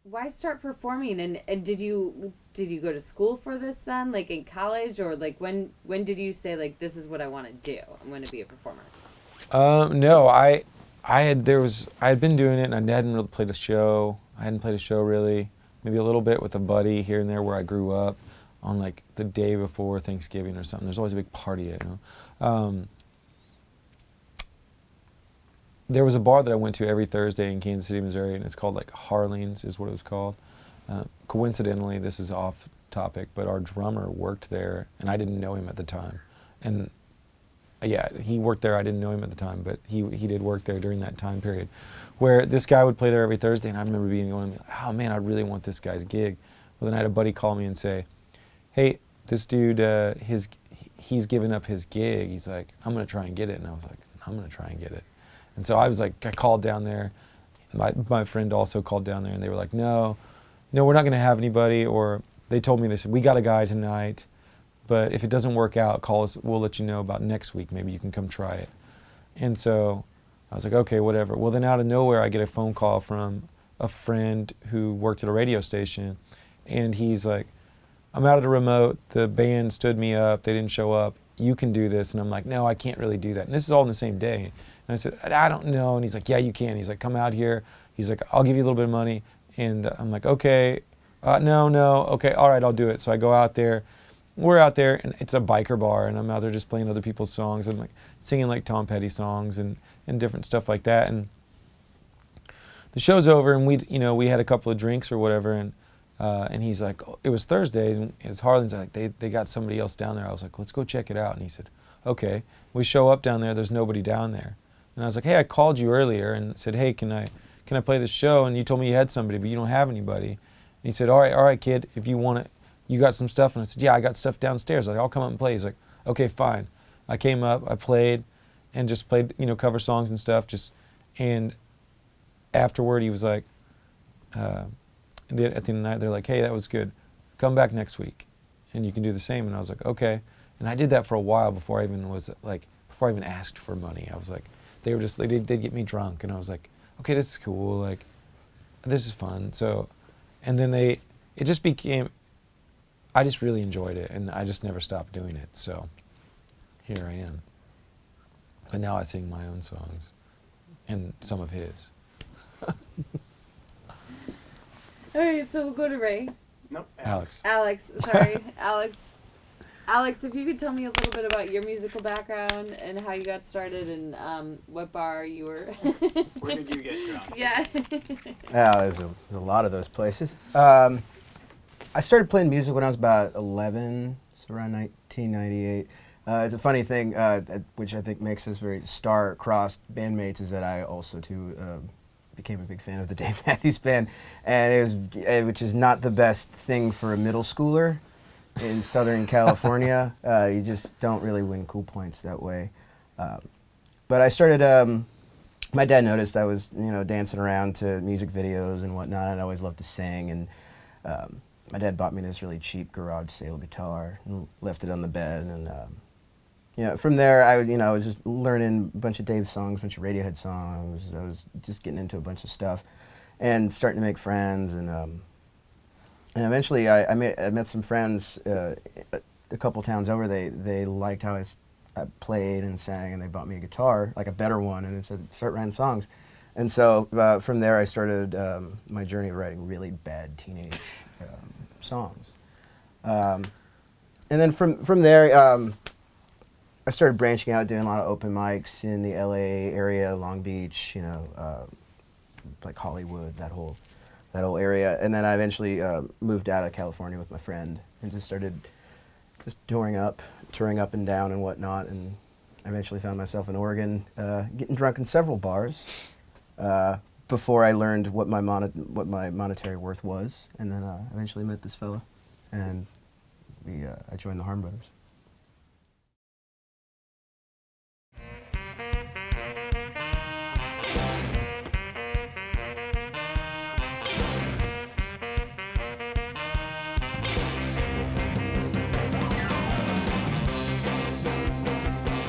why start performing? And did you go to school for this then, like in college, or like when did you say like this is what I want to do? I'm going to be a performer. No, I had been doing it and I hadn't really played a show. I hadn't played a show really, maybe a little bit with a buddy here and there where I grew up on like the day before Thanksgiving or something. There's always a big party, you know. There was a bar that I went to every Thursday in Kansas City, Missouri, and it's called like Harling's is what it was called. Coincidentally, this is off topic, but our drummer worked there and I didn't know him at the time. And yeah, he worked there. I didn't know him at the time, but he did work there during that time period, where this guy would play there every Thursday, and I remember being going, oh man, I really want this guy's gig. Well, then I had a buddy call me and say, hey, this dude, he's given up his gig. He's like, I'm gonna try and get it, and I was like, I'm gonna try and get it. And so I was like, I called down there. My friend also called down there, and they were like, no, we're not gonna have anybody. Or they told me, they said, we got a guy tonight. But if it doesn't work out, call us. We'll let you know about next week. Maybe you can come try it. And so I was like, okay, whatever. Well, then out of nowhere, I get a phone call from a friend who worked at a radio station. And he's like, I'm out at a remote. The band stood me up. They didn't show up. You can do this. And I'm like, no, I can't really do that. And this is all in the same day. And I said, I don't know. And he's like, yeah, you can. He's like, come out here. He's like, I'll give you a little bit of money. And I'm like, okay, no, okay, all right, I'll do it. So I go out there. We're out there, and it's a biker bar, and I'm out there just playing other people's songs and like singing like Tom Petty songs and different stuff like that. And the show's over, and we had a couple of drinks or whatever, and he's like, oh, it was Thursday, and it's Harlan's like they got somebody else down there. I was like, let's go check it out. And he said, okay. We show up down there. There's nobody down there, and I was like, hey, I called you earlier and said, hey, can I play this show? And you told me you had somebody, but you don't have anybody. And he said, all right, kid, if you want it. You got some stuff? And I said, yeah, I got stuff downstairs. Like, I'll come up and play. He's like, okay, fine. I came up, I played, and just played, cover songs and stuff. And afterward, he was like, at the end of the night, they're like, hey, that was good. Come back next week, and you can do the same. And I was like, okay. And I did that for a while before I even asked for money. I was like, they'd get me drunk, and I was like, okay, this is cool. Like, this is fun. So, and then it just became. I just really enjoyed it, and I just never stopped doing it. So here I am. But now I sing my own songs and some of his. All right, so we'll go to Ray. Nope. Alex. Alex, sorry, Alex. Alex, if you could tell me a little bit about your musical background and how you got started and what bar you were. Where did you get drunk? Yeah. There's a lot of those places. I started playing music when I was about 11, so around 1998. It's a funny thing, which I think makes us very star-crossed bandmates, is that I also, too, became a big fan of the Dave Matthews Band, and which is not the best thing for a middle schooler in Southern California. You just don't really win cool points that way. But I started, my dad noticed I was, dancing around to music videos and whatnot, and I always loved to sing, and my dad bought me this really cheap garage sale guitar and left it on the bed, and from there I was just learning a bunch of Dave's songs, a bunch of Radiohead songs. I was just getting into a bunch of stuff and starting to make friends, and eventually I met some friends a couple towns over. They liked how I played and sang, and they bought me a guitar, like a better one, and they said, start writing songs. And so from there I started my journey of writing really bad teenage songs. And then from there, I started branching out, doing a lot of open mics in the LA area, Long Beach, like Hollywood, that whole area. And then I eventually moved out of California with my friend and just started just touring up and down and whatnot. And I eventually found myself in Oregon, getting drunk in several bars. Before I learned what my monetary worth was, and then eventually met this fella, and I joined the Harm Brothers.